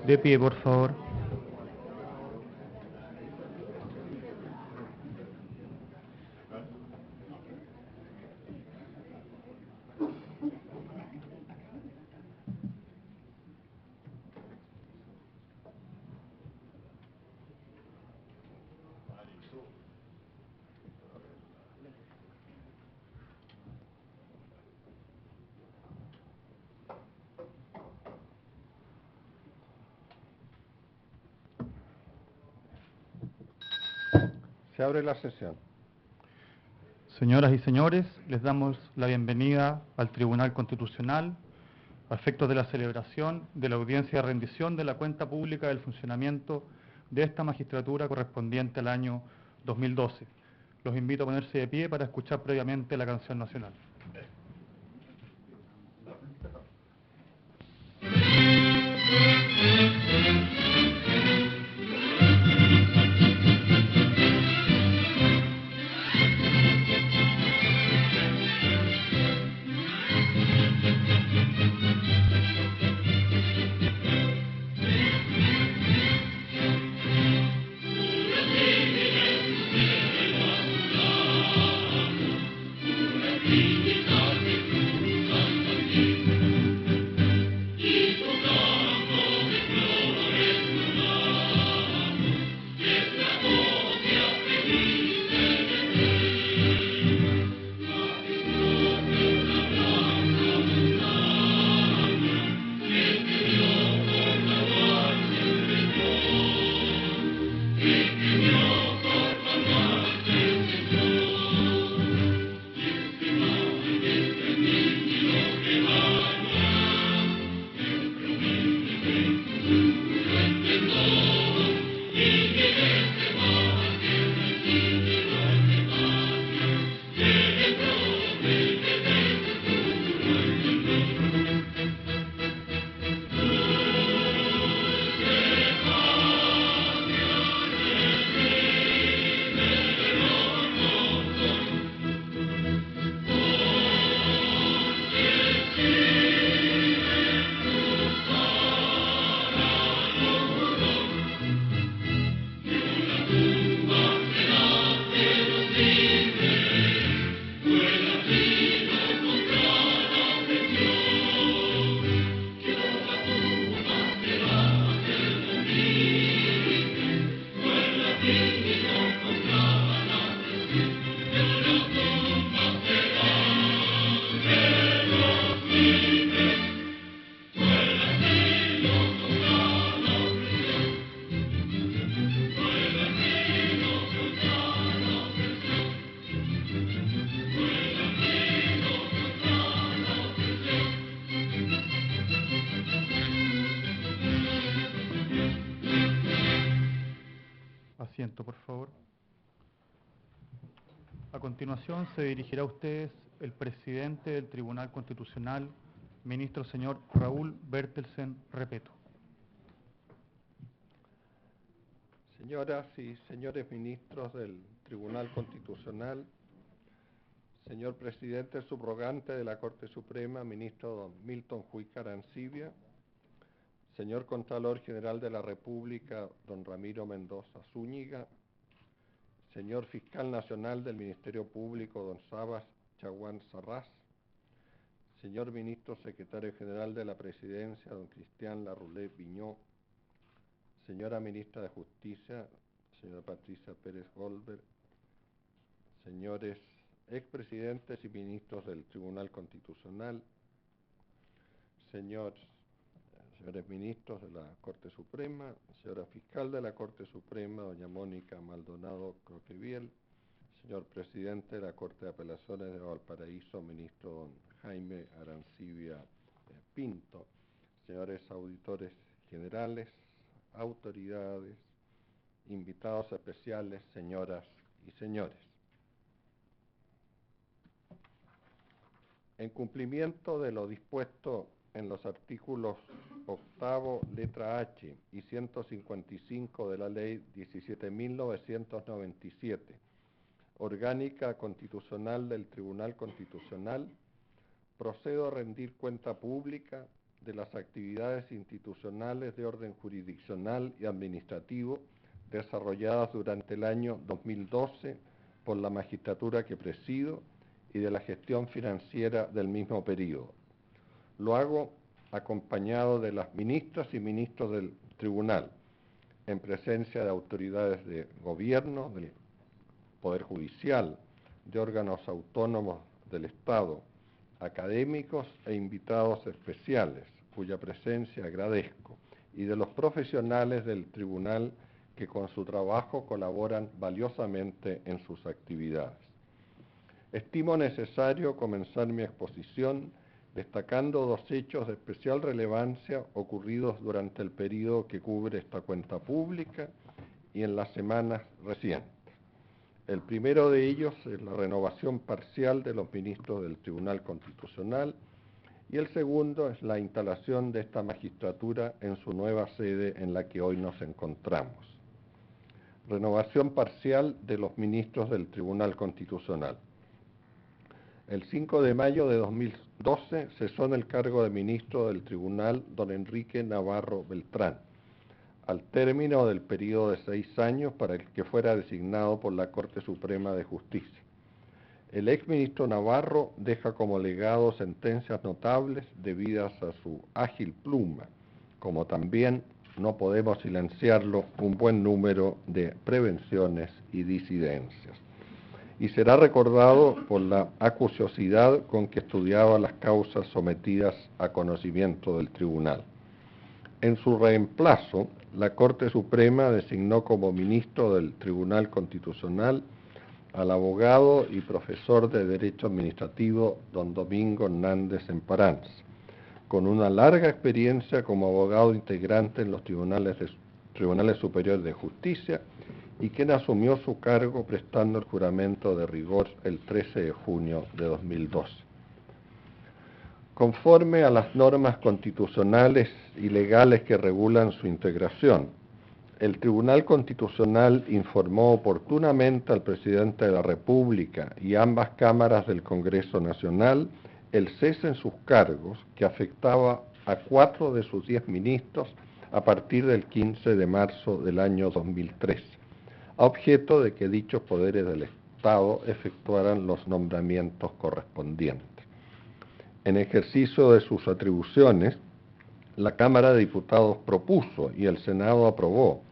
De pie, por favor. Se abre la sesión. Señoras y señores, les damos la bienvenida al Tribunal Constitucional a efectos de la celebración de la audiencia de rendición de la cuenta pública del funcionamiento de esta magistratura correspondiente al año 2012. Los invito a ponerse de pie para escuchar previamente la canción nacional. Asiento, por favor. A continuación se dirigirá a ustedes el presidente del Tribunal Constitucional, ministro señor Raúl Bertelsen Repeto. Señoras y señores ministros del Tribunal Constitucional, señor presidente subrogante de la Corte Suprema, ministro don Milton Juica Arancibia, señor Contralor General de la República, don Ramiro Mendoza Zúñiga, señor Fiscal Nacional del Ministerio Público, don Sabas Chaguán Sarraz, señor Ministro Secretario General de la Presidencia, don Cristian Larroulé Viñó, señora Ministra de Justicia, señora Patricia Pérez Goldberg, señores expresidentes y ministros del Tribunal Constitucional, señores ministros de la Corte Suprema, señora Fiscal de la Corte Suprema, doña Mónica Maldonado Croqueviel, señor Presidente de la Corte de Apelaciones de Valparaíso, ministro don Jaime Arancibia Pinto, señores auditores generales, autoridades, invitados especiales, señoras y señores. En cumplimiento de lo dispuesto en los artículos 8º, letra H y 155 de la Ley 17.997, Orgánica Constitucional del Tribunal Constitucional, procedo a rendir cuenta pública de las actividades institucionales de orden jurisdiccional y administrativo desarrolladas durante el año 2012 por la magistratura que presido y de la gestión financiera del mismo periodo. Lo hago acompañado de las ministras y ministros del tribunal, en presencia de autoridades de gobierno, del Poder Judicial, de órganos autónomos del Estado, académicos e invitados especiales, cuya presencia agradezco, y de los profesionales del tribunal que con su trabajo colaboran valiosamente en sus actividades. Estimo necesario comenzar mi exposición destacando dos hechos de especial relevancia ocurridos durante el periodo que cubre esta cuenta pública y en las semanas recientes. El primero de ellos es la renovación parcial de los ministros del Tribunal Constitucional y el segundo es la instalación de esta magistratura en su nueva sede en la que hoy nos encontramos. Renovación parcial de los ministros del Tribunal Constitucional. El 5 de mayo de 2012 cesó en el cargo de ministro del Tribunal don Enrique Navarro Beltrán, al término del periodo de 6 años para el que fuera designado por la Corte Suprema de Justicia. El exministro Navarro deja como legado sentencias notables debidas a su ágil pluma, como también, no podemos silenciarlo, un buen número de prevenciones y disidencias. Y será recordado por la acuciosidad con que estudiaba las causas sometidas a conocimiento del tribunal. En su reemplazo, la Corte Suprema designó como ministro del Tribunal Constitucional al abogado y profesor de Derecho Administrativo don Domingo Hernández Emparanz, con una larga experiencia como abogado integrante en los tribunales superiores de justicia y quien asumió su cargo prestando el juramento de rigor el 13 de junio de 2012. Conforme a las normas constitucionales y legales que regulan su integración, el Tribunal Constitucional informó oportunamente al Presidente de la República y ambas cámaras del Congreso Nacional el cese en sus cargos que afectaba a 4 de sus 10 ministros a partir del 15 de marzo del año 2013, a objeto de que dichos poderes del Estado efectuaran los nombramientos correspondientes. En ejercicio de sus atribuciones, la Cámara de Diputados propuso y el Senado aprobó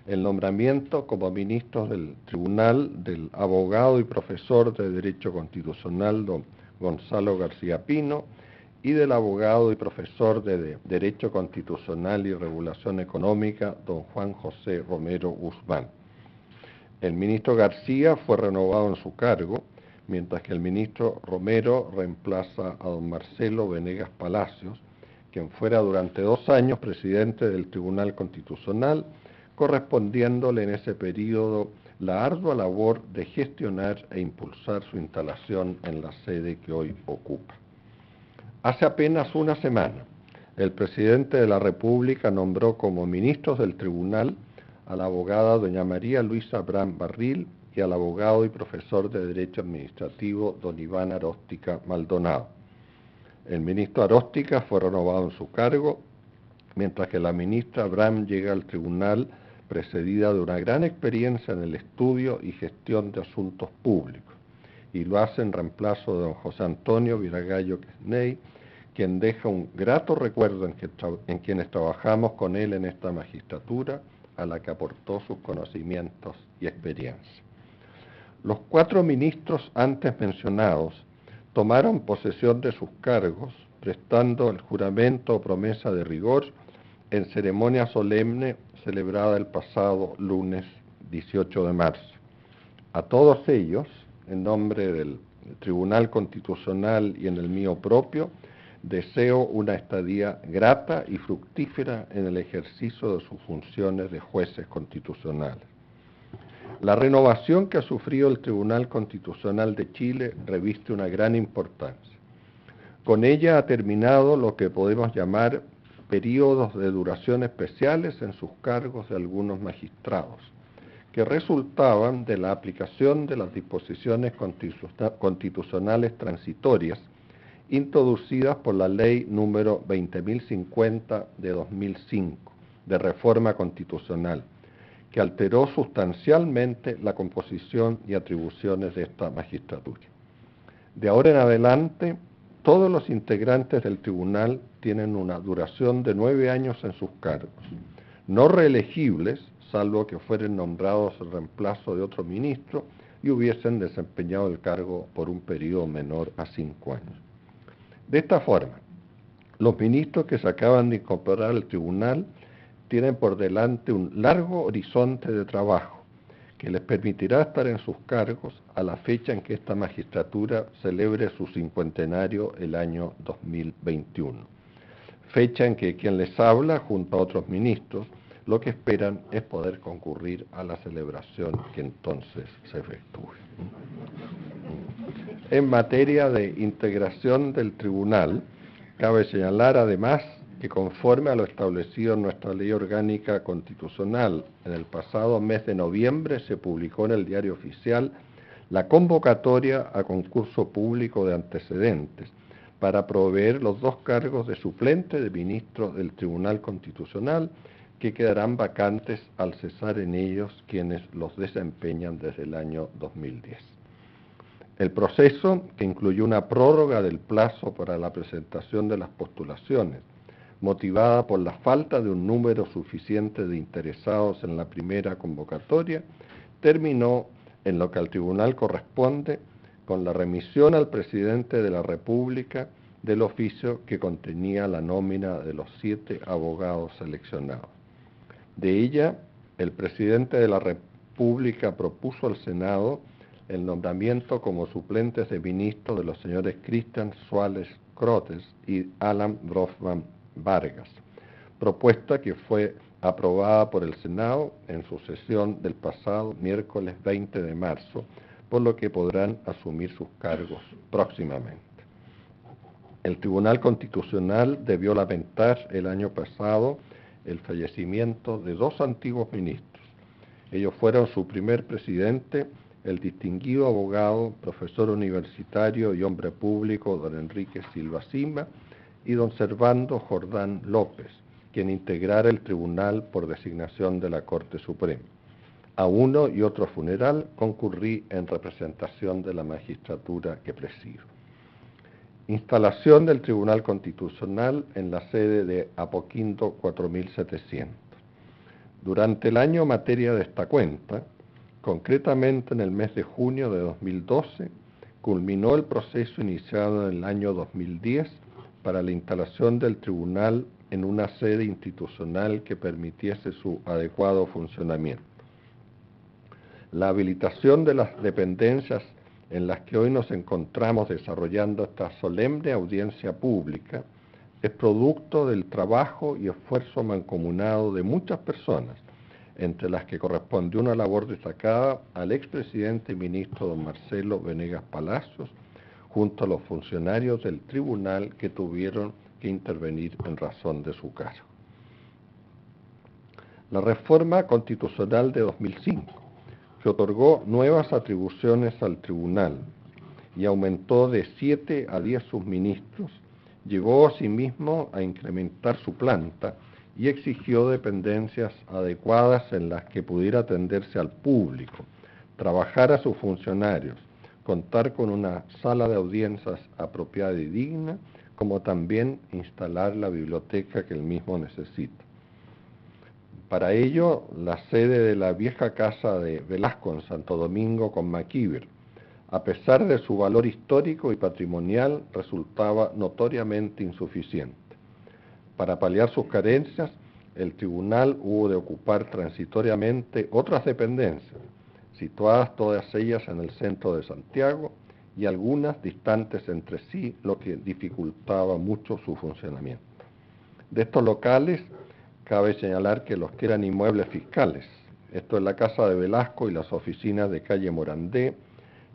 el nombramiento como ministros del Tribunal del abogado y profesor de Derecho Constitucional don Gonzalo García Pino y del abogado y profesor de Derecho Constitucional y Regulación Económica don Juan José Romero Guzmán. El ministro García fue renovado en su cargo, mientras que el ministro Romero reemplaza a don Marcelo Venegas Palacios, quien fuera durante 2 años presidente del Tribunal Constitucional, correspondiéndole en ese período la ardua labor de gestionar e impulsar su instalación en la sede que hoy ocupa. Hace apenas una semana, el presidente de la República nombró como ministros del tribunal a la abogada doña María Luisa Abraham Barril y al abogado y profesor de Derecho Administrativo don Iván Aróstica Maldonado. El ministro Aróstica fue renovado en su cargo, mientras que la ministra Abraham llega al tribunal precedida de una gran experiencia en el estudio y gestión de asuntos públicos, y lo hace en reemplazo de don José Antonio Viragallo Quesney, quien deja un grato recuerdo en quienes trabajamos con él en esta magistratura, a la que aportó sus conocimientos y experiencia. Los 4 ministros antes mencionados tomaron posesión de sus cargos, prestando el juramento o promesa de rigor en ceremonia solemne celebrada el pasado lunes 18 de marzo. A todos ellos, en nombre del Tribunal Constitucional y en el mío propio, deseo una estadía grata y fructífera en el ejercicio de sus funciones de jueces constitucionales. La renovación que ha sufrido el Tribunal Constitucional de Chile reviste una gran importancia. Con ella ha terminado lo que podemos llamar periodos de duración especiales en sus cargos de algunos magistrados, que resultaban de la aplicación de las disposiciones constitucionales transitorias introducidas por la Ley número 20.050 de 2005 de reforma constitucional, que alteró sustancialmente la composición y atribuciones de esta magistratura. De ahora en adelante, todos los integrantes del tribunal tienen una duración de 9 años en sus cargos, no reelegibles, salvo que fueren nombrados en reemplazo de otro ministro y hubiesen desempeñado el cargo por un periodo menor a 5 años. De esta forma, los ministros que se acaban de incorporar al tribunal tienen por delante un largo horizonte de trabajo que les permitirá estar en sus cargos a la fecha en que esta magistratura celebre su cincuentenario el año 2021, fecha en que quien les habla, junto a otros ministros, lo que esperan es poder concurrir a la celebración que entonces se efectúe. En materia de integración del tribunal, cabe señalar además que conforme a lo establecido en nuestra Ley Orgánica Constitucional, en el pasado mes de noviembre se publicó en el Diario Oficial la convocatoria a concurso público de antecedentes para proveer los 2 cargos de suplente de ministros del Tribunal Constitucional que quedarán vacantes al cesar en ellos quienes los desempeñan desde el año 2010. El proceso, que incluyó una prórroga del plazo para la presentación de las postulaciones, motivada por la falta de un número suficiente de interesados en la primera convocatoria, terminó en lo que al tribunal corresponde con la remisión al presidente de la República del oficio que contenía la nómina de los 7 abogados seleccionados. De ella, el presidente de la República propuso al Senado el nombramiento como suplentes de ministros de los señores Cristian Suárez Crotes y Alan Brofman Vargas, propuesta que fue aprobada por el Senado en su sesión del pasado miércoles 20 de marzo, por lo que podrán asumir sus cargos próximamente. El Tribunal Constitucional debió lamentar el año pasado el fallecimiento de 2 antiguos ministros. Ellos fueron su primer presidente, el distinguido abogado, profesor universitario y hombre público don Enrique Silva Sima, y don Servando Jordán López, quien integrara el tribunal por designación de la Corte Suprema. A uno y otro funeral concurrí en representación de la magistratura que presido. Instalación del Tribunal Constitucional en la sede de Apoquindo 4700. Durante el año materia de esta cuenta, concretamente en el mes de junio de 2012, culminó el proceso iniciado en el año 2010 para la instalación del tribunal en una sede institucional que permitiese su adecuado funcionamiento. La habilitación de las dependencias en las que hoy nos encontramos desarrollando esta solemne audiencia pública es producto del trabajo y esfuerzo mancomunado de muchas personas, entre las que corresponde una labor destacada al expresidente y ministro don Marcelo Venegas Palacios, junto a los funcionarios del tribunal que tuvieron que intervenir en razón de su cargo. La reforma constitucional de 2005, que otorgó nuevas atribuciones al tribunal y aumentó de 7 a 10 subministros, llevó asimismo a incrementar su planta y exigió dependencias adecuadas en las que pudiera atenderse al público, trabajar a sus funcionarios, contar con una sala de audiencias apropiada y digna, como también instalar la biblioteca que el mismo necesita. Para ello, la sede de la vieja casa de Velasco en Santo Domingo con Maquíver, a pesar de su valor histórico y patrimonial, resultaba notoriamente insuficiente. Para paliar sus carencias, el tribunal hubo de ocupar transitoriamente otras dependencias, situadas todas ellas en el centro de Santiago y algunas distantes entre sí, lo que dificultaba mucho su funcionamiento. De estos locales, cabe señalar que los que eran inmuebles fiscales, esto es la Casa de Velasco y las oficinas de calle Morandé,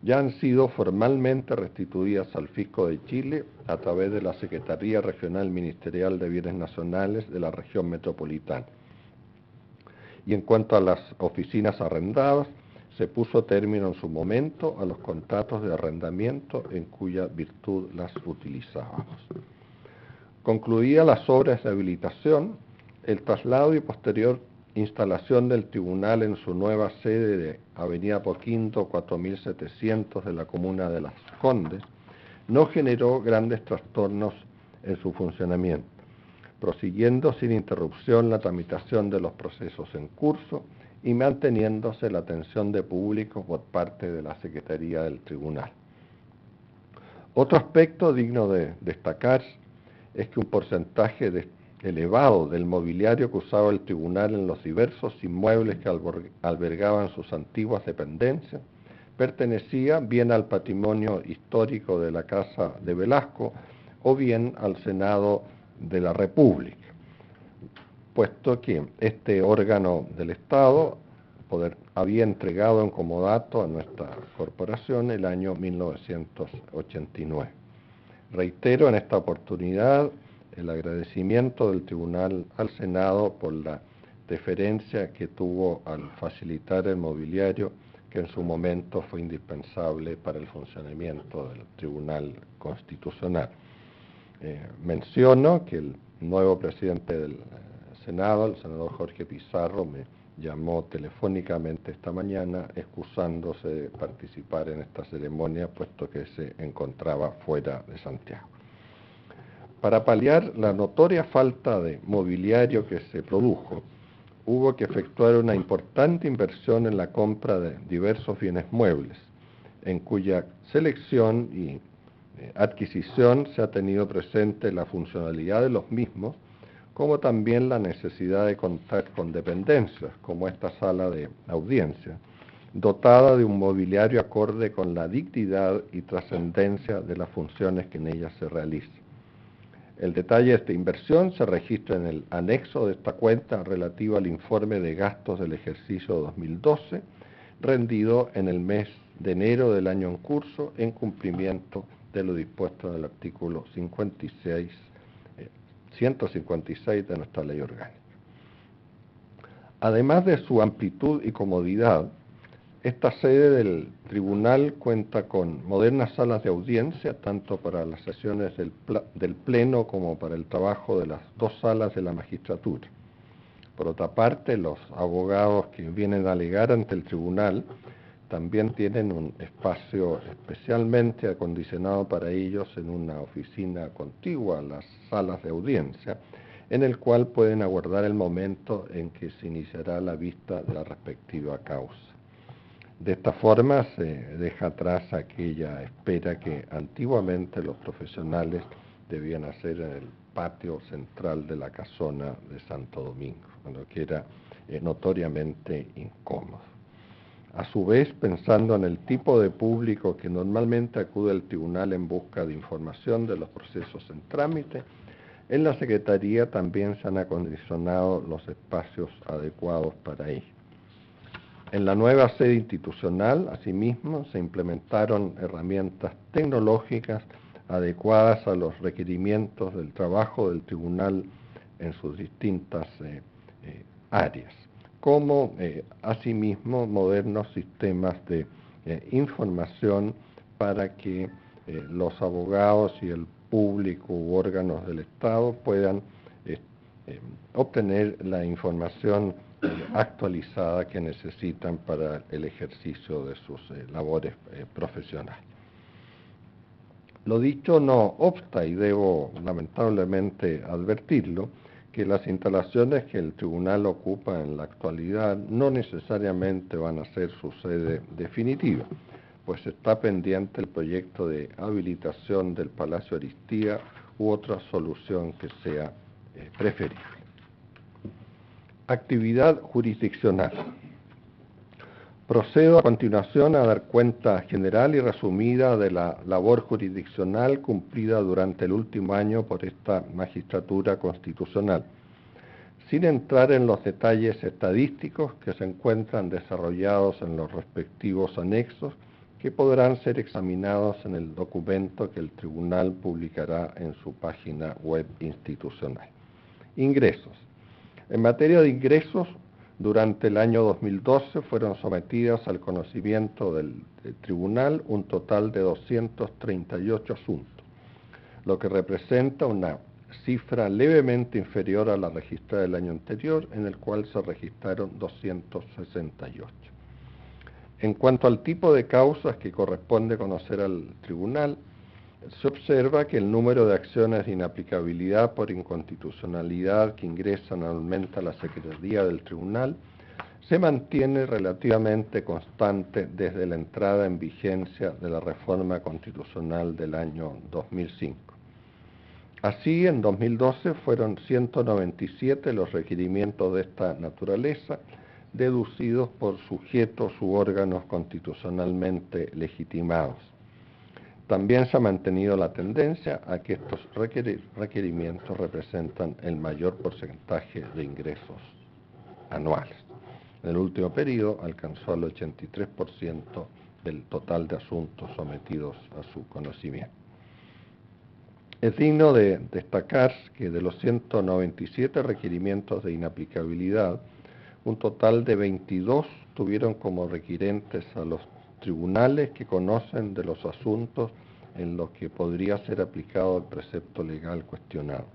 ya han sido formalmente restituidas al Fisco de Chile a través de la Secretaría Regional Ministerial de Bienes Nacionales de la región metropolitana. Y en cuanto a las oficinas arrendadas, se puso término en su momento a los contratos de arrendamiento en cuya virtud las utilizábamos. Concluidas las obras de habilitación, el traslado y posterior instalación del tribunal en su nueva sede de Avenida Poquinto 4700 de la comuna de Las Condes no generó grandes trastornos en su funcionamiento, prosiguiendo sin interrupción la tramitación de los procesos en curso y manteniéndose la atención de público por parte de la Secretaría del Tribunal. Otro aspecto digno de destacar es que un porcentaje elevado del mobiliario que usaba el tribunal en los diversos inmuebles que albergaban sus antiguas dependencias pertenecía bien al patrimonio histórico de la Casa de Velasco o bien al Senado de la República, puesto que este órgano del Estado había entregado en comodato a nuestra corporación el año 1989. Reitero en esta oportunidad el agradecimiento del Tribunal al Senado por la deferencia que tuvo al facilitar el mobiliario que en su momento fue indispensable para el funcionamiento del Tribunal Constitucional. Menciono que el nuevo presidente del Senado, el senador Jorge Pizarro, me llamó telefónicamente esta mañana excusándose de participar en esta ceremonia, puesto que se encontraba fuera de Santiago. Para paliar la notoria falta de mobiliario que se produjo, hubo que efectuar una importante inversión en la compra de diversos bienes muebles, en cuya selección y adquisición se ha tenido presente la funcionalidad de los mismos, como también la necesidad de contar con dependencias, como esta sala de audiencia, dotada de un mobiliario acorde con la dignidad y trascendencia de las funciones que en ella se realizan. El detalle de esta inversión se registra en el anexo de esta cuenta relativo al informe de gastos del ejercicio 2012, rendido en el mes de enero del año en curso, en cumplimiento de lo dispuesto en el artículo 156 de nuestra ley orgánica. Además de su amplitud y comodidad, esta sede del tribunal cuenta con modernas salas de audiencia, tanto para las sesiones del Pleno como para el trabajo de las dos salas de la magistratura. Por otra parte, los abogados que vienen a alegar ante el tribunal también tienen un espacio especialmente acondicionado para ellos en una oficina contigua a las salas de audiencia, en el cual pueden aguardar el momento en que se iniciará la vista de la respectiva causa. De esta forma se deja atrás aquella espera que antiguamente los profesionales debían hacer en el patio central de la casona de Santo Domingo, lo que era notoriamente incómodo. A su vez, pensando en el tipo de público que normalmente acude al tribunal en busca de información de los procesos en trámite, en la Secretaría también se han acondicionado los espacios adecuados para ello. En la nueva sede institucional, asimismo, se implementaron herramientas tecnológicas adecuadas a los requerimientos del trabajo del tribunal en sus distintas áreas, como asimismo modernos sistemas de información para que los abogados y el público u órganos del Estado puedan obtener la información actualizada que necesitan para el ejercicio de sus labores profesionales. Lo dicho no obsta, y debo lamentablemente advertirlo, que las instalaciones que el tribunal ocupa en la actualidad no necesariamente van a ser su sede definitiva, pues está pendiente el proyecto de habilitación del Palacio Aristía u otra solución que sea preferible. Actividad jurisdiccional. Procedo a continuación a dar cuenta general y resumida de la labor jurisdiccional cumplida durante el último año por esta magistratura constitucional, sin entrar en los detalles estadísticos que se encuentran desarrollados en los respectivos anexos, que podrán ser examinados en el documento que el tribunal publicará en su página web institucional. Ingresos. En materia de ingresos, Durante el año 2012 fueron sometidas al conocimiento del tribunal un total de 238 asuntos, lo que representa una cifra levemente inferior a la registrada del año anterior, en el cual se registraron 268. En cuanto al tipo de causas que corresponde conocer al tribunal, se observa que el número de acciones de inaplicabilidad por inconstitucionalidad que ingresan anualmente a la Secretaría del Tribunal se mantiene relativamente constante desde la entrada en vigencia de la reforma constitucional del año 2005. Así, en 2012 fueron 197 los requerimientos de esta naturaleza, deducidos por sujetos u órganos constitucionalmente legitimados. También se ha mantenido la tendencia a que estos requerimientos representan el mayor porcentaje de ingresos anuales. En el último periodo alcanzó el 83% del total de asuntos sometidos a su conocimiento. Es digno de destacar que de los 197 requerimientos de inaplicabilidad, un total de 22 tuvieron como requirentes a los tribunales que conocen de los asuntos en los que podría ser aplicado el precepto legal cuestionado.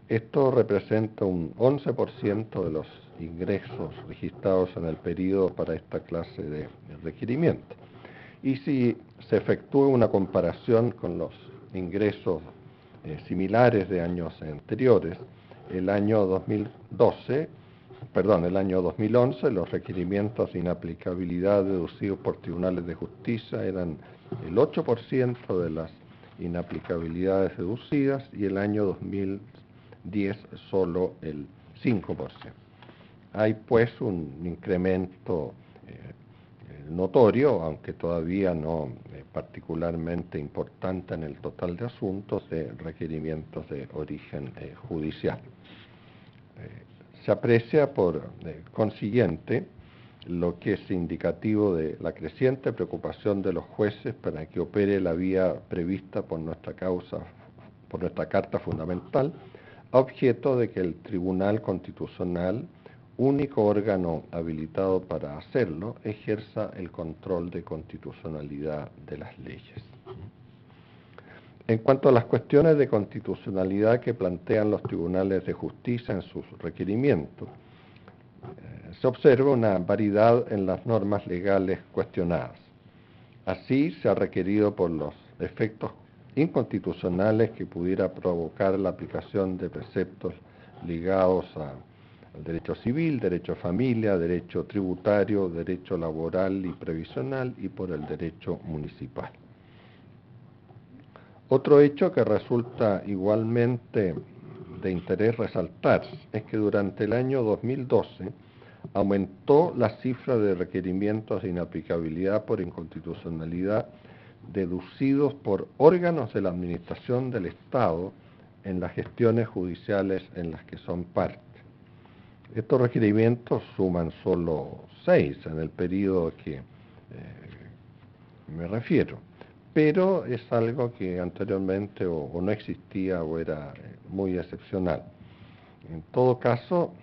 Esto representa un 11% de los ingresos registrados en el periodo para esta clase de requerimiento. Y si se efectúa una comparación con los ingresos similares de años anteriores, el año 2011, los requerimientos de inaplicabilidad deducidos por tribunales de justicia eran el 8% de las inaplicabilidades deducidas y el año 2010 solo el 5%. Hay pues un incremento notorio, aunque todavía no particularmente importante en el total de asuntos de requerimientos de origen judicial. Se aprecia por consiguiente lo que es indicativo de la creciente preocupación de los jueces para que opere la vía prevista por nuestra Carta Fundamental, a objeto de que el Tribunal Constitucional, único órgano habilitado para hacerlo, ejerza el control de constitucionalidad de las leyes. En cuanto a las cuestiones de constitucionalidad que plantean los tribunales de justicia en sus requerimientos, se observa una variedad en las normas legales cuestionadas. Así, se ha requerido por los efectos inconstitucionales que pudiera provocar la aplicación de preceptos ligados al derecho civil, derecho a familia, derecho tributario, derecho laboral y previsional, y por el derecho municipal. Otro hecho que resulta igualmente de interés resaltar es que durante el año 2012 aumentó la cifra de requerimientos de inaplicabilidad por inconstitucionalidad deducidos por órganos de la administración del Estado en las gestiones judiciales en las que son parte. Estos requerimientos suman solo 6 en el periodo que me refiero, pero es algo que anteriormente o no existía o era muy excepcional. En todo caso,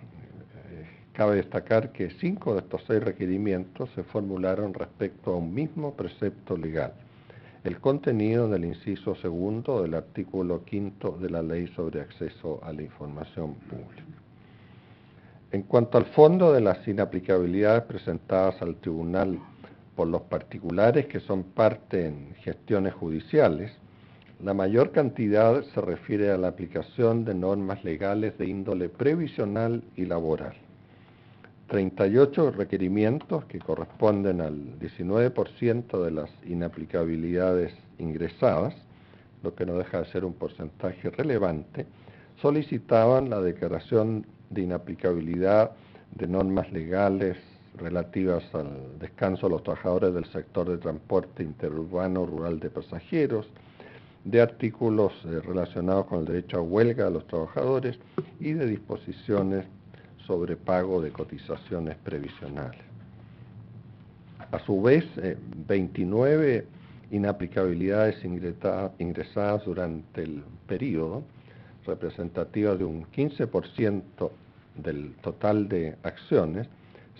cabe destacar que 5 de estos 6 requerimientos se formularon respecto a un mismo precepto legal, el contenido del inciso segundo del artículo 5 de la Ley sobre Acceso a la Información Pública. En cuanto al fondo de las inaplicabilidades presentadas al tribunal por los particulares que son parte en gestiones judiciales, la mayor cantidad se refiere a la aplicación de normas legales de índole previsional y laboral. 38 requerimientos, que corresponden al 19% de las inaplicabilidades ingresadas, lo que no deja de ser un porcentaje relevante, solicitaban la declaración de inaplicabilidad de normas legales relativas al descanso de los trabajadores del sector de transporte interurbano rural de pasajeros, de artículos relacionados con el derecho a huelga de los trabajadores y de disposiciones sobre pago de cotizaciones previsionales. A su vez, 29 inaplicabilidades ingresadas durante el periodo, representativas de un 15% del total de acciones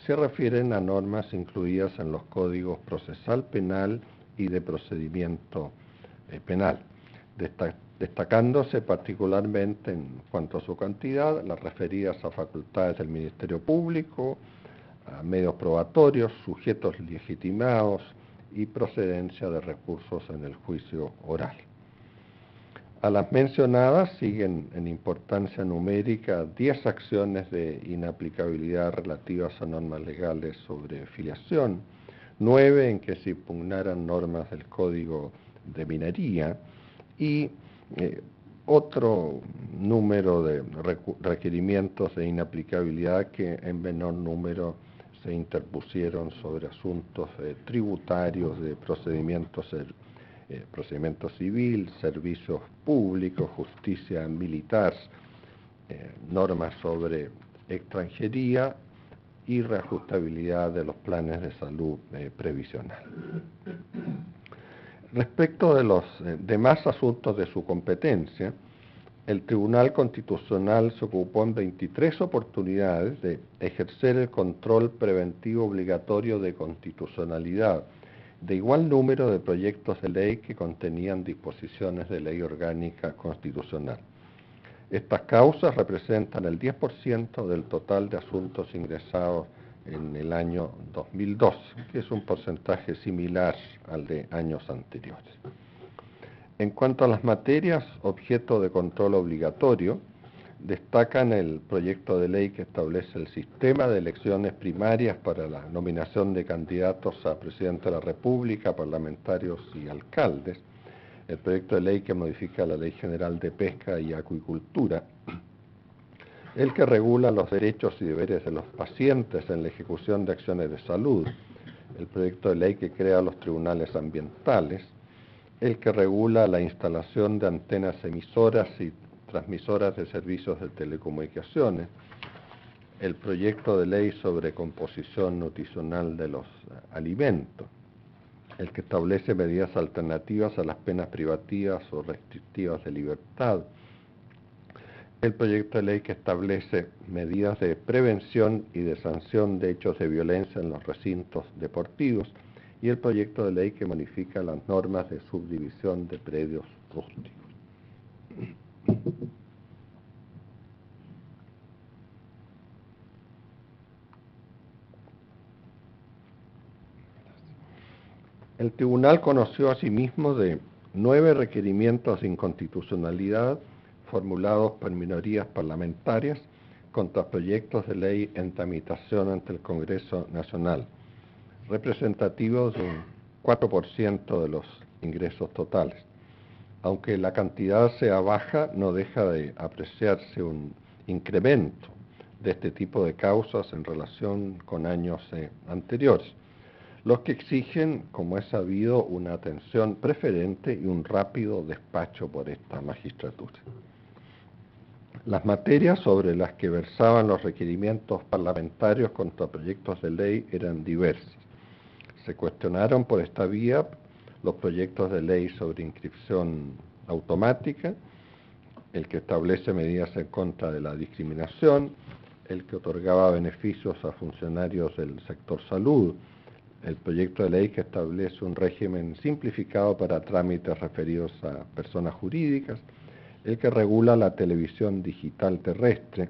se refieren a normas incluidas en los códigos procesal penal y de procedimiento penal, destacándose particularmente en cuanto a su cantidad las referidas a facultades del Ministerio Público, a medios probatorios, sujetos legitimados y procedencia de recursos en el juicio oral. A las mencionadas siguen en importancia numérica 10 acciones de inaplicabilidad relativas a normas legales sobre filiación, 9 en que se impugnaran normas del Código de Minería y otro número de requerimientos de inaplicabilidad que en menor número se interpusieron sobre asuntos tributarios, de procedimiento civil, servicios públicos, justicia militar, normas sobre extranjería y reajustabilidad de los planes de salud previsional. Respecto de los demás asuntos de su competencia, el Tribunal Constitucional se ocupó en 23 oportunidades de ejercer el control preventivo obligatorio de constitucionalidad de igual número de proyectos de ley que contenían disposiciones de ley orgánica constitucional. Estas causas representan el 10% del total de asuntos ingresados en el año 2012, que es un porcentaje similar al de años anteriores. En cuanto a las materias objeto de control obligatorio, destacan el proyecto de ley que establece el sistema de elecciones primarias para la nominación de candidatos a presidente de la República, parlamentarios y alcaldes, el proyecto de ley que modifica la Ley General de Pesca y Acuicultura, el que regula los derechos y deberes de los pacientes en la ejecución de acciones de salud, el proyecto de ley que crea los tribunales ambientales, el que regula la instalación de antenas emisoras y transmisoras de servicios de telecomunicaciones, el proyecto de ley sobre composición nutricional de los alimentos, el que establece medidas alternativas a las penas privativas o restrictivas de libertad, el proyecto de ley que establece medidas de prevención y de sanción de hechos de violencia en los recintos deportivos y el proyecto de ley que modifica las normas de subdivisión de predios rústicos. El tribunal conoció asimismo de 9 requerimientos de inconstitucionalidad formulados por minorías parlamentarias contra proyectos de ley en tramitación ante el Congreso Nacional, representativos de un 4% de los ingresos totales. Aunque la cantidad sea baja, no deja de apreciarse un incremento de este tipo de causas en relación con años anteriores, los que exigen, como es sabido, una atención preferente y un rápido despacho por esta magistratura. Las materias sobre las que versaban los requerimientos parlamentarios contra proyectos de ley eran diversas. Se cuestionaron por esta vía los proyectos de ley sobre inscripción automática, el que establece medidas en contra de la discriminación, el que otorgaba beneficios a funcionarios del sector salud, el proyecto de ley que establece un régimen simplificado para trámites referidos a personas jurídicas, el que regula la televisión digital terrestre,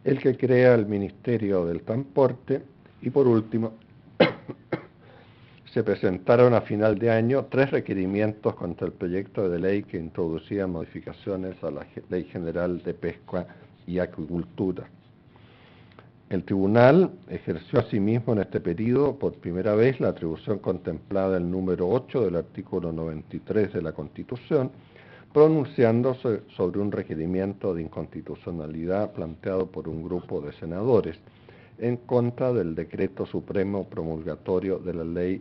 el que crea el Ministerio del Transporte y, por último, se presentaron a final de año 3 requerimientos contra el proyecto de ley que introducía modificaciones a la Ley General de Pesca y Acuicultura. El tribunal ejerció asimismo en este periodo por primera vez la atribución contemplada en el número 8 del artículo 93 de la Constitución, pronunciándose sobre un requerimiento de inconstitucionalidad planteado por un grupo de senadores en contra del decreto supremo promulgatorio de la Ley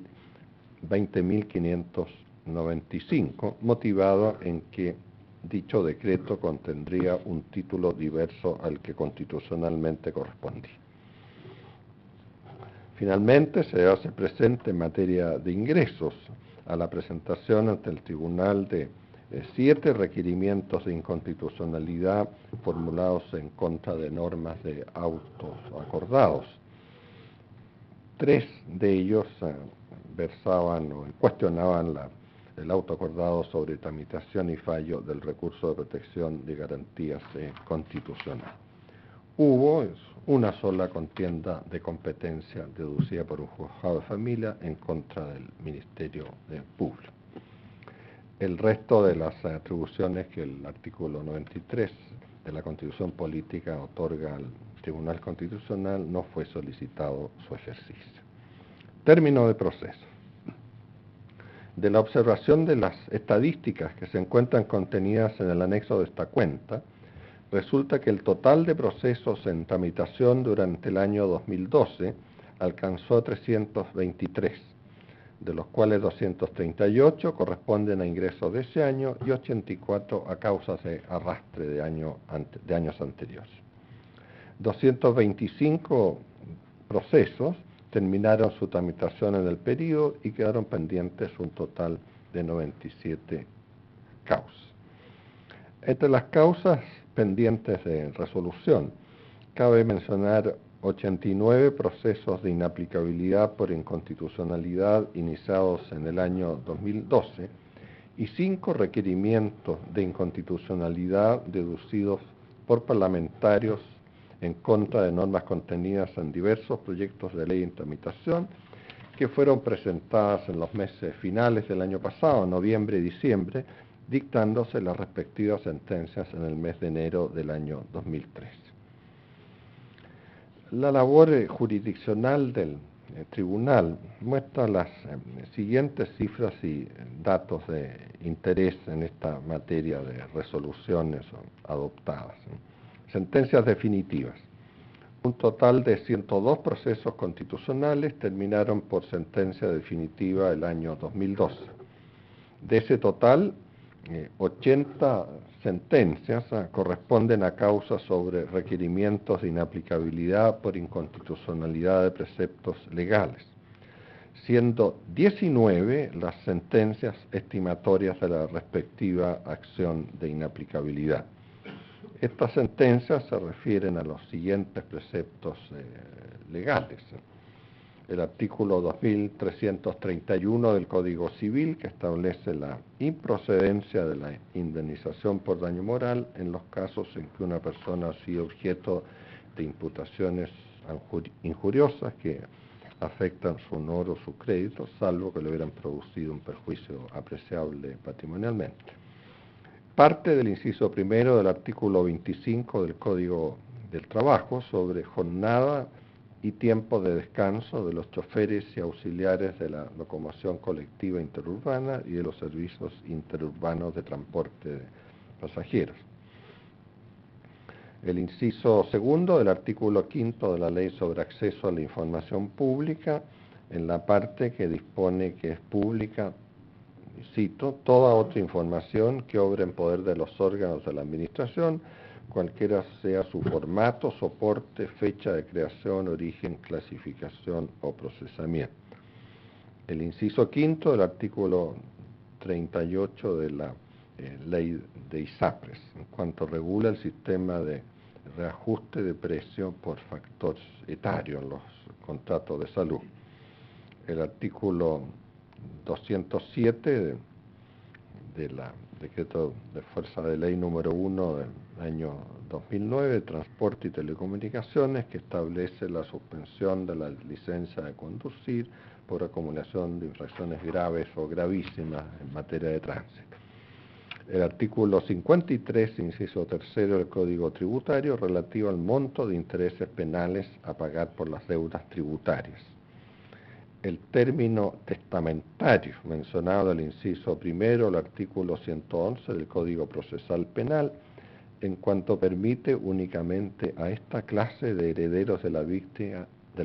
20.595, motivado en que dicho decreto contendría un título diverso al que constitucionalmente correspondía. Finalmente, se hace presente en materia de ingresos a la presentación ante el tribunal de 7 requerimientos de inconstitucionalidad formulados en contra de normas de autos acordados. 3 de ellos versaban o cuestionaban el auto acordado sobre tramitación y fallo del recurso de protección de garantías constitucional. Hubo una sola contienda de competencia deducida por un juzgado de familia en contra del Ministerio Público. El resto de las atribuciones que el artículo 93 de la Constitución Política otorga al Tribunal Constitucional no fue solicitado su ejercicio. Término de proceso. De la observación de las estadísticas que se encuentran contenidas en el anexo de esta cuenta, resulta que el total de procesos en tramitación durante el año 2012 alcanzó 323, de los cuales 238 corresponden a ingresos de ese año y 84 a causas de arrastre de años anteriores. 225 procesos terminaron su tramitación en el periodo y quedaron pendientes un total de 97 causas. Entre las causas pendientes de resolución, cabe mencionar 89 procesos de inaplicabilidad por inconstitucionalidad iniciados en el año 2012 y 5 requerimientos de inconstitucionalidad deducidos por parlamentarios en contra de normas contenidas en diversos proyectos de ley en tramitación que fueron presentadas en los meses finales del año pasado, noviembre y diciembre, dictándose las respectivas sentencias en el mes de enero del año 2013. La labor jurisdiccional del tribunal muestra las siguientes cifras y datos de interés en esta materia de resoluciones adoptadas. Sentencias definitivas. Un total de 102 procesos constitucionales terminaron por sentencia definitiva el año 2012. De ese total, 80 sentencias corresponden a causas sobre requerimientos de inaplicabilidad por inconstitucionalidad de preceptos legales, siendo 19 las sentencias estimatorias de la respectiva acción de inaplicabilidad. Estas sentencias se refieren a los siguientes preceptos legales. El artículo 2331 del Código Civil, que establece la improcedencia de la indemnización por daño moral en los casos en que una persona ha sido objeto de imputaciones injuriosas que afectan su honor o su crédito, salvo que le hubieran producido un perjuicio apreciable patrimonialmente. Parte del inciso primero del artículo 25 del Código del Trabajo sobre jornada y tiempo de descanso de los choferes y auxiliares de la locomoción colectiva interurbana y de los servicios interurbanos de transporte de pasajeros. El inciso segundo del artículo quinto de la Ley sobre Acceso a la Información Pública, en la parte que dispone que es pública, cito, toda otra información que obre en poder de los órganos de la Administración, cualquiera sea su formato, soporte, fecha de creación, origen, clasificación o procesamiento. El inciso quinto del artículo 38 de la ley de ISAPRES, en cuanto regula el sistema de reajuste de precio por factor etario en los contratos de salud. El artículo 207 del decreto de fuerza de ley número 1 del año 2009 de transporte y telecomunicaciones, que establece la suspensión de la licencia de conducir por acumulación de infracciones graves o gravísimas en materia de tránsito. El artículo 53, inciso tercero del Código Tributario, relativo al monto de intereses penales a pagar por las deudas tributarias. El término testamentario mencionado en el inciso primero del artículo 111 del Código Procesal Penal, en cuanto permite únicamente a esta clase de herederos de la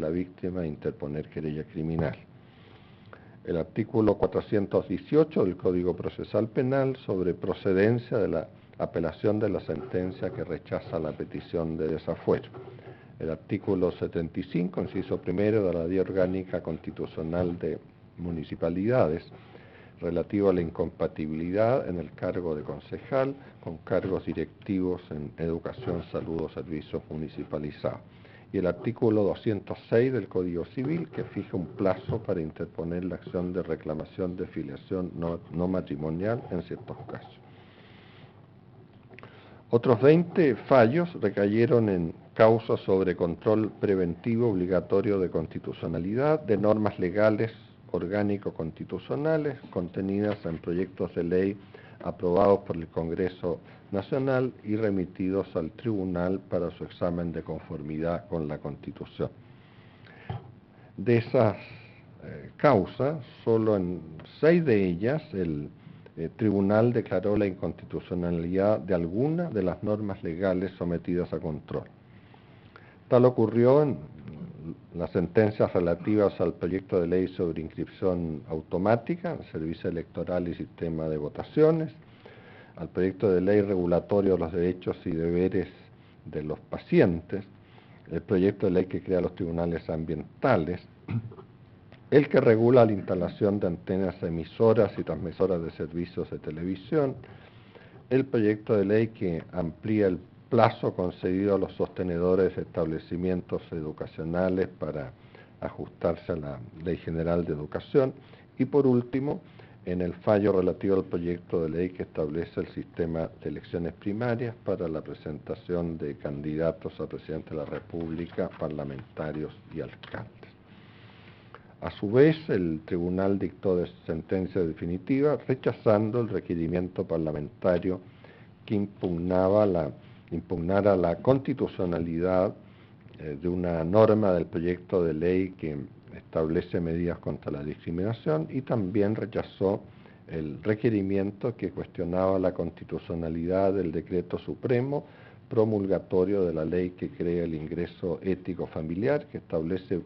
víctima interponer querella criminal. El artículo 418 del Código Procesal Penal sobre procedencia de la apelación de la sentencia que rechaza la petición de desafuero. El artículo 75, inciso primero de la Ley Orgánica Constitucional de Municipalidades, relativo a la incompatibilidad en el cargo de concejal con cargos directivos en educación, salud o servicios municipalizados. Y el artículo 206 del Código Civil, que fija un plazo para interponer la acción de reclamación de filiación no matrimonial en ciertos casos. Otros 20 fallos recayeron en causas sobre control preventivo obligatorio de constitucionalidad de normas legales orgánico-constitucionales contenidas en proyectos de ley aprobados por el Congreso Nacional y remitidos al Tribunal para su examen de conformidad con la Constitución. De esas causas, solo en 6 de ellas el Tribunal declaró la inconstitucionalidad de alguna de las normas legales sometidas a control. Tal ocurrió en las sentencias relativas al proyecto de ley sobre inscripción automática, servicio electoral y sistema de votaciones, al proyecto de ley regulatorio de los derechos y deberes de los pacientes, el proyecto de ley que crea los tribunales ambientales, el que regula la instalación de antenas emisoras y transmisoras de servicios de televisión, el proyecto de ley que amplía el plazo concedido a los sostenedores de establecimientos educacionales para ajustarse a la Ley General de Educación y, por último, en el fallo relativo al proyecto de ley que establece el sistema de elecciones primarias para la presentación de candidatos a presidente de la República, parlamentarios y alcaldes. A su vez, el tribunal dictó sentencia definitiva rechazando el requerimiento parlamentario que impugnara la constitucionalidad de una norma del proyecto de ley que establece medidas contra la discriminación y también rechazó el requerimiento que cuestionaba la constitucionalidad del decreto supremo promulgatorio de la ley que crea el ingreso ético familiar, que establece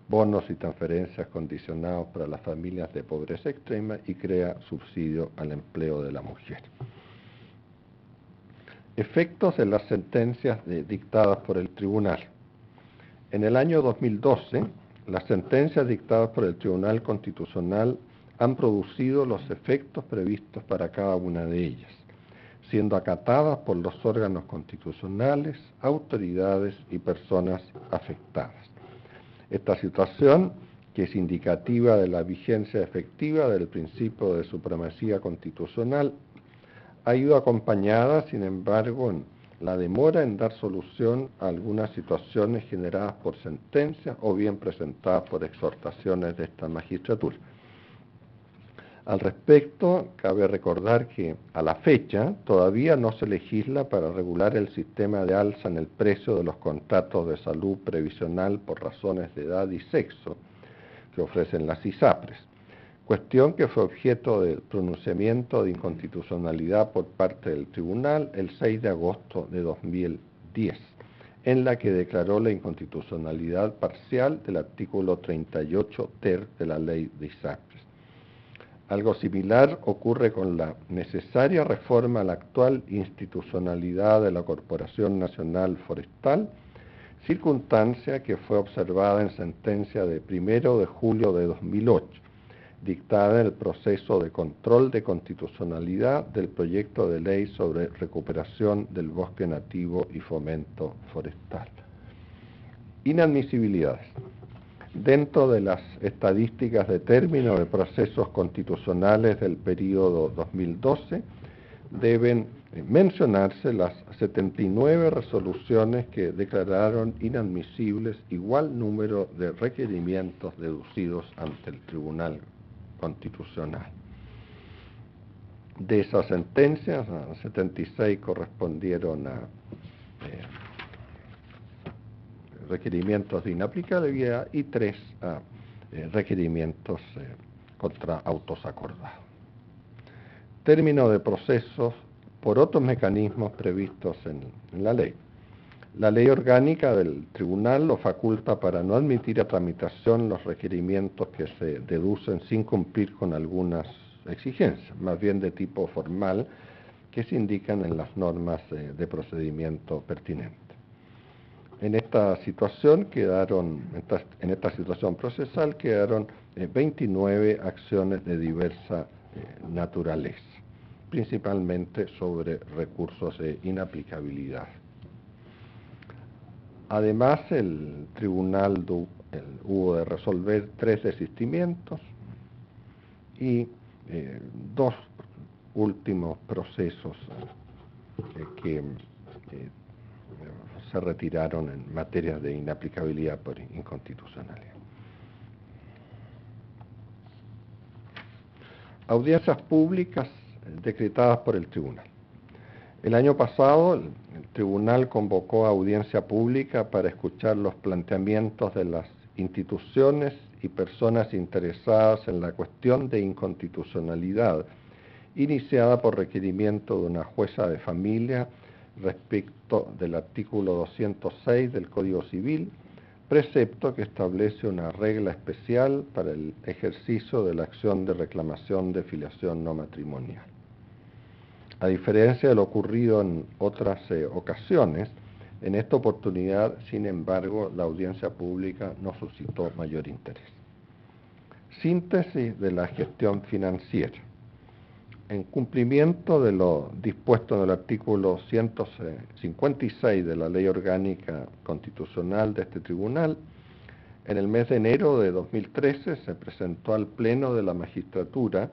bonos y transferencias condicionados para las familias de pobreza extrema y crea subsidio al empleo de la mujer. Efectos de las sentencias dictadas por el tribunal. En el año 2012, las sentencias dictadas por el Tribunal Constitucional han producido los efectos previstos para cada una de ellas, siendo acatadas por los órganos constitucionales, autoridades y personas afectadas. Esta situación, que es indicativa de la vigencia efectiva del principio de supremacía constitucional, ha ido acompañada, sin embargo, en la demora en dar solución a algunas situaciones generadas por sentencias o bien presentadas por exhortaciones de esta magistratura. Al respecto, cabe recordar que a la fecha todavía no se legisla para regular el sistema de alza en el precio de los contratos de salud previsional por razones de edad y sexo que ofrecen las ISAPRES, cuestión que fue objeto del pronunciamiento de inconstitucionalidad por parte del Tribunal el 6 de agosto de 2010, en la que declaró la inconstitucionalidad parcial del artículo 38 ter de la ley de ISAPRES. Algo similar ocurre con la necesaria reforma a la actual institucionalidad de la Corporación Nacional Forestal, circunstancia que fue observada en sentencia de 1 de julio de 2008, dictada en el proceso de control de constitucionalidad del proyecto de ley sobre recuperación del bosque nativo y fomento forestal. Inadmisibilidades. Dentro de las estadísticas de término de procesos constitucionales del período 2012, deben mencionarse las 79 resoluciones que declararon inadmisibles igual número de requerimientos deducidos ante el Tribunal Constitucional. De esas sentencias, 76 correspondieron a requerimientos de inaplicabilidad y 3 a requerimientos contra autos acordados. Término de procesos por otros mecanismos previstos en la ley. La ley orgánica del tribunal lo faculta para no admitir a tramitación los requerimientos que se deducen sin cumplir con algunas exigencias, más bien de tipo formal, que se indican en las normas de procedimiento pertinente. En esta situación procesal quedaron 29 acciones de diversa naturaleza, principalmente sobre recursos de inaplicabilidad. Además, el tribunal hubo de resolver 3 desistimientos y 2 últimos procesos que se retiraron en materia de inaplicabilidad por inconstitucionalidad. Audiencias públicas decretadas por el tribunal. El año pasado, el tribunal convocó a audiencia pública para escuchar los planteamientos de las instituciones y personas interesadas en la cuestión de inconstitucionalidad, iniciada por requerimiento de una jueza de familia respecto del artículo 206 del Código Civil, precepto que establece una regla especial para el ejercicio de la acción de reclamación de filiación no matrimonial. A diferencia de lo ocurrido en otras ocasiones, en esta oportunidad, sin embargo, la audiencia pública no suscitó mayor interés. Síntesis de la gestión financiera. En cumplimiento de lo dispuesto en el artículo 156 de la Ley Orgánica Constitucional de este tribunal, en el mes de enero de 2013 se presentó al Pleno de la Magistratura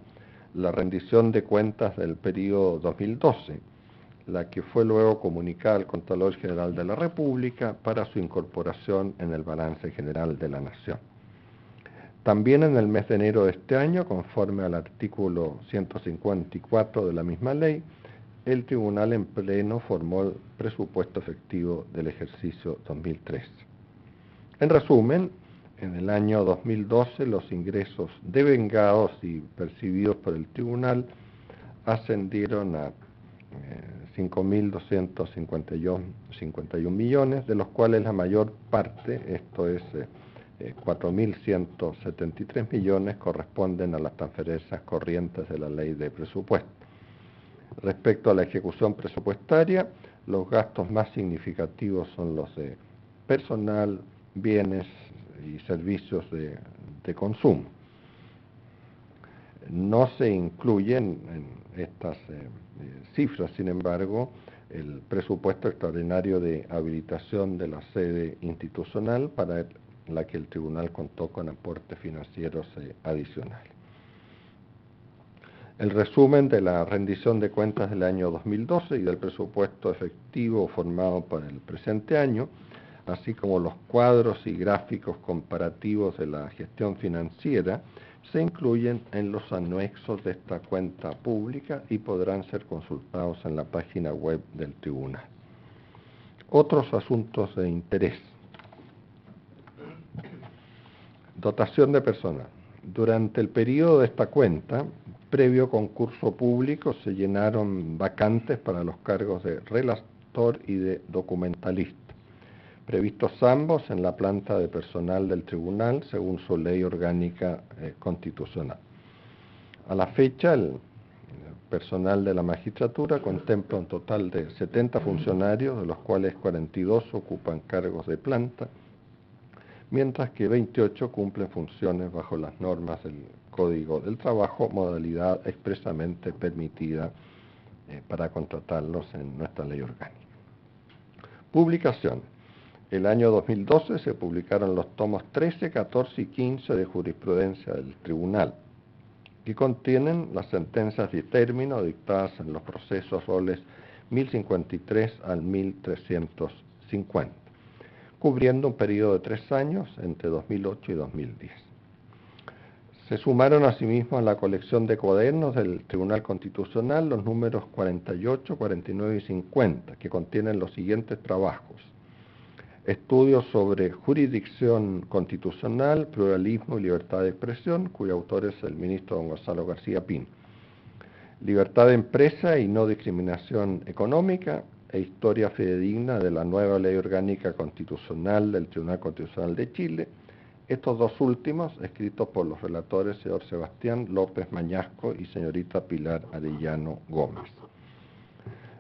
la rendición de cuentas del periodo 2012, la que fue luego comunicada al Contralor General de la República para su incorporación en el balance general de la Nación. También en el mes de enero de este año, conforme al artículo 154 de la misma ley, el tribunal en pleno formó el presupuesto efectivo del ejercicio 2013. En resumen, en el año 2012 los ingresos devengados y percibidos por el tribunal ascendieron a 5.251 millones, de los cuales la mayor parte, esto es 4.173 millones, corresponden a las transferencias corrientes de la ley de presupuesto. Respecto a la ejecución presupuestaria, los gastos más significativos son los de personal, bienes y servicios de consumo. No se incluyen en estas cifras, sin embargo, el presupuesto extraordinario de habilitación de la sede institucional, para la que el tribunal contó con aportes financieros adicionales. El resumen de la rendición de cuentas del año 2012 y del presupuesto efectivo formado para el presente año, así como los cuadros y gráficos comparativos de la gestión financiera, se incluyen en los anexos de esta cuenta pública y podrán ser consultados en la página web del tribunal. Otros asuntos de interés. Dotación de personal. Durante el periodo de esta cuenta, previo concurso público, se llenaron vacantes para los cargos de relator y de documentalista, previstos ambos en la planta de personal del tribunal según su ley orgánica constitucional. A la fecha, el personal de la magistratura contempla un total de 70 funcionarios, de los cuales 42 ocupan cargos de planta, mientras que 28 cumplen funciones bajo las normas del Código del Trabajo, modalidad expresamente permitida para contratarlos en nuestra ley orgánica. Publicaciones. El año 2012 se publicaron los tomos 13, 14 y 15 de jurisprudencia del tribunal, que contienen las sentencias de término dictadas en los procesos roles 1053 al 1350, cubriendo un periodo de 3 años entre 2008 y 2010. Se sumaron asimismo a la colección de cuadernos del Tribunal Constitucional los números 48, 49 y 50, que contienen los siguientes trabajos: estudios sobre jurisdicción constitucional, pluralismo y libertad de expresión, cuyo autor es el ministro don Gonzalo García Pino; libertad de empresa y no discriminación económica, e historia fidedigna de la nueva ley orgánica constitucional del Tribunal Constitucional de Chile, estos dos últimos escritos por los relatores señor Sebastián López Mañasco y señorita Pilar Arellano Gómez.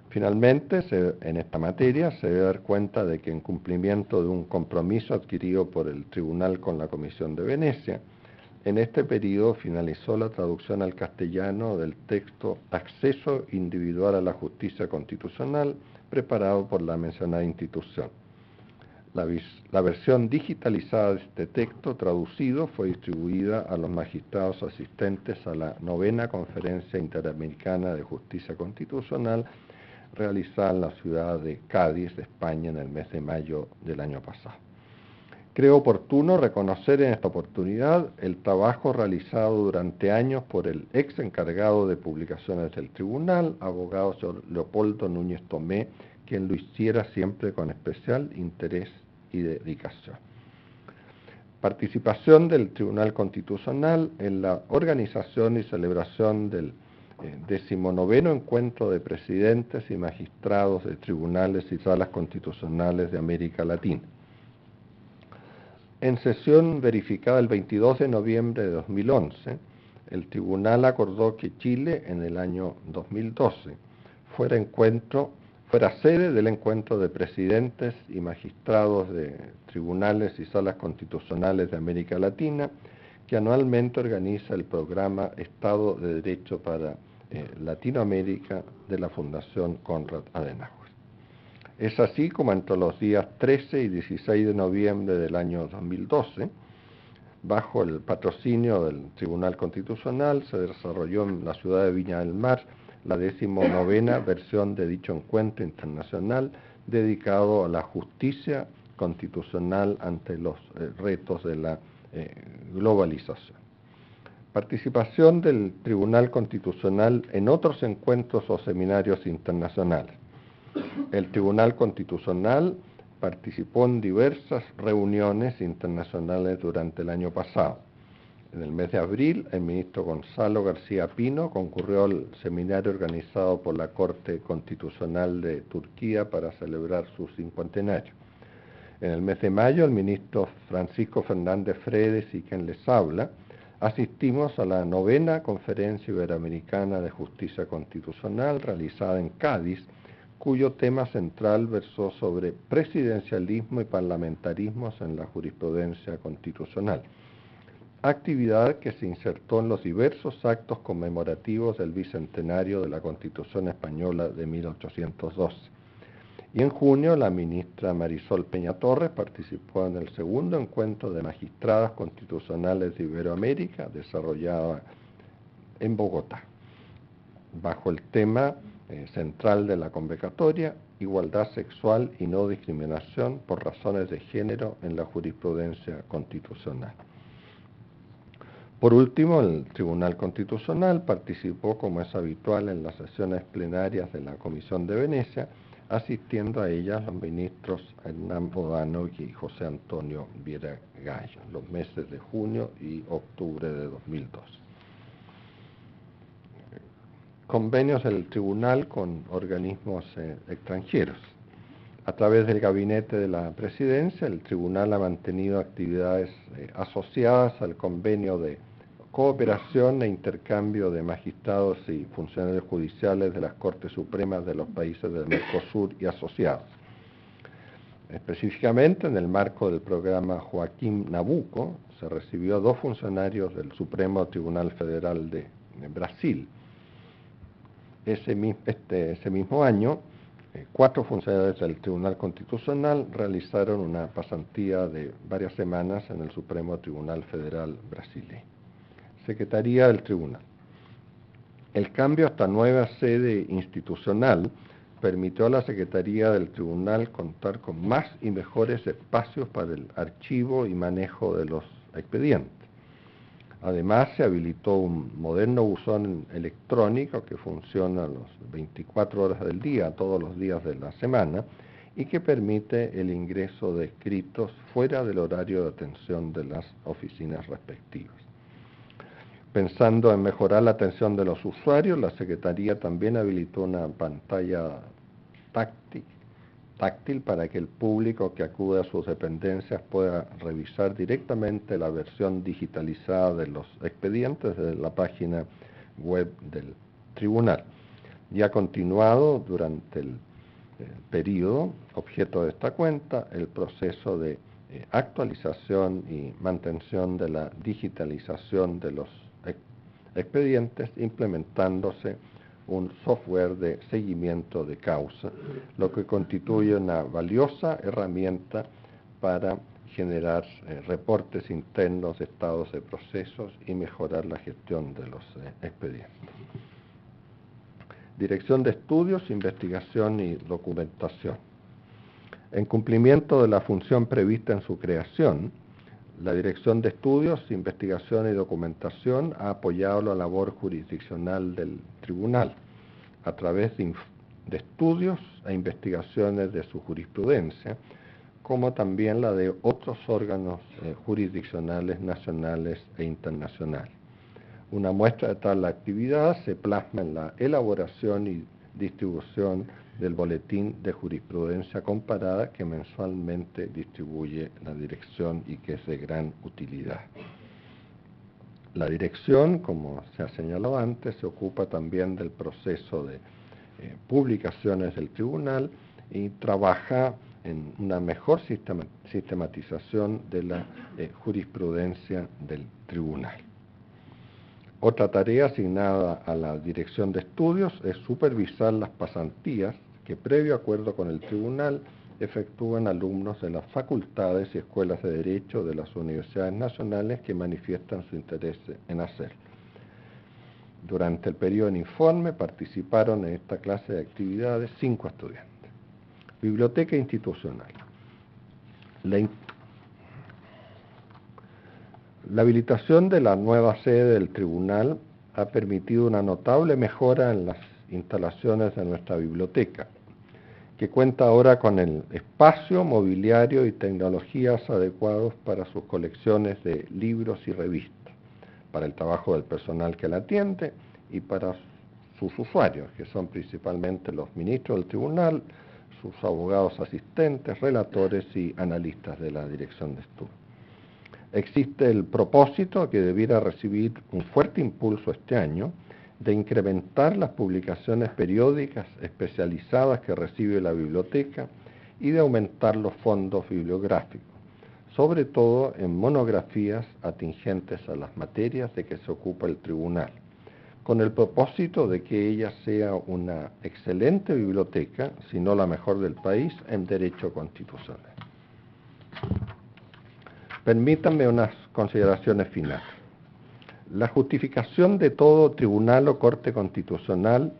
Finalmente, en esta materia se debe dar cuenta de que, en cumplimiento de un compromiso adquirido por el tribunal con la Comisión de Venecia, En este periodo finalizó la traducción al castellano del texto Acceso Individual a la Justicia Constitucional, preparado por la mencionada institución. La versión digitalizada de este texto traducido fue distribuida a los magistrados asistentes a la 9ª Conferencia Interamericana de Justicia Constitucional, realizada en la ciudad de Cádiz, de España, en el mes de mayo del año pasado. Creo oportuno reconocer en esta oportunidad el trabajo realizado durante años por el ex encargado de publicaciones del Tribunal, abogado señor Leopoldo Núñez Tomé, quien lo hiciera siempre con especial interés y dedicación. Participación del Tribunal Constitucional en la organización y celebración del 19º Encuentro de Presidentes y Magistrados de Tribunales y Salas Constitucionales de América Latina. En sesión verificada el 22 de noviembre de 2011, el Tribunal acordó que Chile, en el año 2012, fuera sede del Encuentro de Presidentes y Magistrados de Tribunales y Salas Constitucionales de América Latina, que anualmente organiza el programa Estado de Derecho para Latinoamérica de la Fundación Konrad Adenauer. Es así como entre los días 13 y 16 de noviembre del año 2012, bajo el patrocinio del Tribunal Constitucional, se desarrolló en la ciudad de Viña del Mar la 19ª versión de dicho encuentro internacional dedicado a la justicia constitucional ante los retos de la globalización. Participación del Tribunal Constitucional en otros encuentros o seminarios internacionales. El Tribunal Constitucional participó en diversas reuniones internacionales durante el año pasado. En el mes de abril, el ministro Gonzalo García Pino concurrió al seminario organizado por la Corte Constitucional de Turquía para celebrar su cincuentenario. En el mes de mayo, el ministro Francisco Fernández Fredes y quien les habla, asistimos a la 9ª Conferencia Iberoamericana de Justicia Constitucional realizada en Cádiz, cuyo tema central versó sobre presidencialismo y parlamentarismos en la jurisprudencia constitucional, actividad que se insertó en los diversos actos conmemorativos del bicentenario de la Constitución Española de 1812. Y en junio, la ministra Marisol Peña Torres participó en el 2º encuentro de magistradas constitucionales de Iberoamérica, desarrollado en Bogotá, bajo el tema central de la convocatoria, igualdad sexual y no discriminación por razones de género en la jurisprudencia constitucional. Por último, el Tribunal Constitucional participó, como es habitual, en las sesiones plenarias de la Comisión de Venecia, asistiendo a ellas los ministros Hernán Bodano y José Antonio Viera Gallo, los meses de junio y octubre de 2012. Convenios del Tribunal con organismos extranjeros. A través del Gabinete de la Presidencia, el Tribunal ha mantenido actividades asociadas al convenio de cooperación e intercambio de magistrados y funcionarios judiciales de las Cortes Supremas de los países del Mercosur y asociados. Específicamente, en el marco del programa Joaquín Nabuco, se recibió a 2 funcionarios del Supremo Tribunal Federal de Brasil. Ese mismo año, 4 funcionarios del Tribunal Constitucional realizaron una pasantía de varias semanas en el Supremo Tribunal Federal brasileño. Secretaría del Tribunal. El cambio a esta nueva sede institucional permitió a la Secretaría del Tribunal contar con más y mejores espacios para el archivo y manejo de los expedientes. Además, se habilitó un moderno buzón electrónico que funciona a las 24 horas del día, todos los días de la semana, y que permite el ingreso de escritos fuera del horario de atención de las oficinas respectivas. Pensando en mejorar la atención de los usuarios, la Secretaría también habilitó una pantalla táctil para que el público que acude a sus dependencias pueda revisar directamente la versión digitalizada de los expedientes desde la página web del Tribunal. Y ha continuado durante el periodo objeto de esta cuenta el proceso de actualización y mantención de la digitalización de los expedientes, implementándose un software de seguimiento de causa, lo que constituye una valiosa herramienta para generar reportes internos de estados de procesos y mejorar la gestión de los expedientes. Dirección de Estudios, Investigación y Documentación. En cumplimiento de la función prevista en su creación, la Dirección de Estudios, Investigación y Documentación ha apoyado la labor jurisdiccional del Tribunal a través de estudios e investigaciones de su jurisprudencia, como también la de otros órganos jurisdiccionales nacionales e internacionales. Una muestra de tal actividad se plasma en la elaboración y distribución del Boletín de Jurisprudencia Comparada que mensualmente distribuye la Dirección y que es de gran utilidad. La Dirección, como se ha señalado antes, se ocupa también del proceso de publicaciones del Tribunal y trabaja en una mejor sistematización de la jurisprudencia del Tribunal. Otra tarea asignada a la Dirección de Estudios es supervisar las pasantías que, previo acuerdo con el Tribunal, efectúan alumnos de las facultades y escuelas de Derecho de las universidades nacionales que manifiestan su interés en hacerlo. Durante el periodo en informe participaron en esta clase de actividades 5 estudiantes. Biblioteca institucional. La habilitación de la nueva sede del Tribunal ha permitido una notable mejora en las instalaciones de nuestra biblioteca, que cuenta ahora con el espacio, mobiliario y tecnologías adecuados para sus colecciones de libros y revistas, para el trabajo del personal que la atiende y para sus usuarios, que son principalmente los ministros del Tribunal, sus abogados asistentes, relatores y analistas de la Dirección de Estudios. Existe el propósito, que debiera recibir un fuerte impulso este año, de incrementar las publicaciones periódicas especializadas que recibe la biblioteca y de aumentar los fondos bibliográficos, sobre todo en monografías atingentes a las materias de que se ocupa el Tribunal, con el propósito de que ella sea una excelente biblioteca, si no la mejor del país, en derecho constitucional. Permítanme unas consideraciones finales. La justificación de todo tribunal o corte constitucional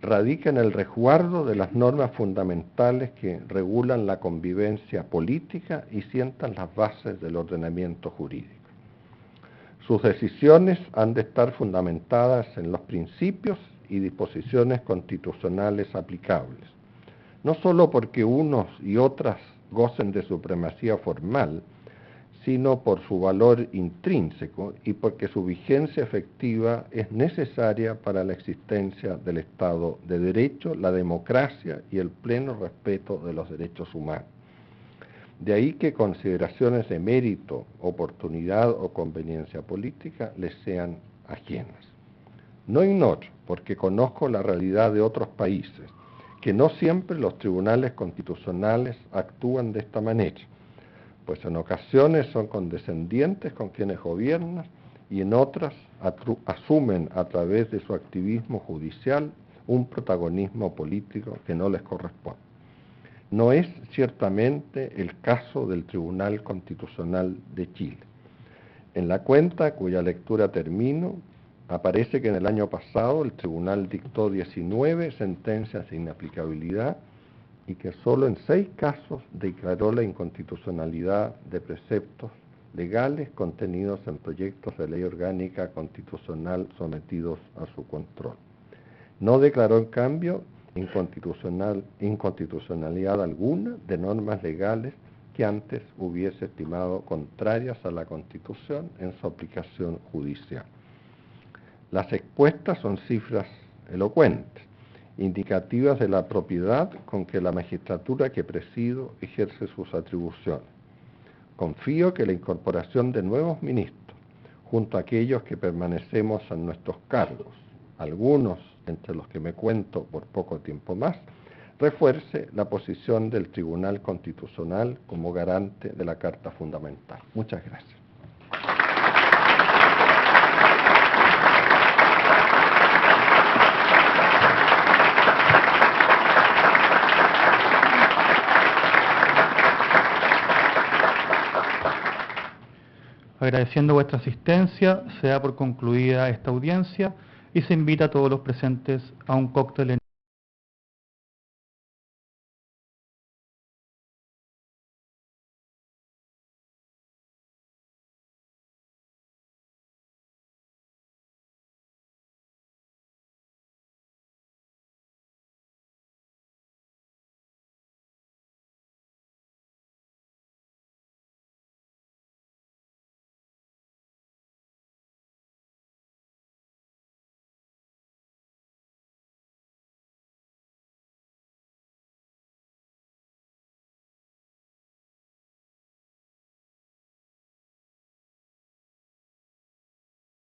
radica en el resguardo de las normas fundamentales que regulan la convivencia política y sientan las bases del ordenamiento jurídico. Sus decisiones han de estar fundamentadas en los principios y disposiciones constitucionales aplicables, no solo porque unos y otras gocen de supremacía formal, sino por su valor intrínseco y porque su vigencia efectiva es necesaria para la existencia del Estado de Derecho, la democracia y el pleno respeto de los derechos humanos. De ahí que consideraciones de mérito, oportunidad o conveniencia política les sean ajenas. No ignoro, porque conozco la realidad de otros países, que no siempre los tribunales constitucionales actúan de esta manera, pues en ocasiones son condescendientes con quienes gobiernan y en otras asumen a través de su activismo judicial un protagonismo político que no les corresponde. No es ciertamente el caso del Tribunal Constitucional de Chile. En la cuenta, cuya lectura termino, aparece que en el año pasado el tribunal dictó 19 sentencias de inaplicabilidad y que solo en 6 casos declaró la inconstitucionalidad de preceptos legales contenidos en proyectos de ley orgánica constitucional sometidos a su control. No declaró, en cambio, inconstitucionalidad alguna de normas legales que antes hubiese estimado contrarias a la Constitución en su aplicación judicial. Las expuestas son cifras elocuentes, indicativas de la propiedad con que la magistratura que presido ejerce sus atribuciones. Confío que la incorporación de nuevos ministros, junto a aquellos que permanecemos en nuestros cargos, algunos entre los que me cuento por poco tiempo más, refuerce la posición del Tribunal Constitucional como garante de la Carta Fundamental. Muchas gracias. Agradeciendo vuestra asistencia, se da por concluida esta audiencia y se invita a todos los presentes a un cóctel en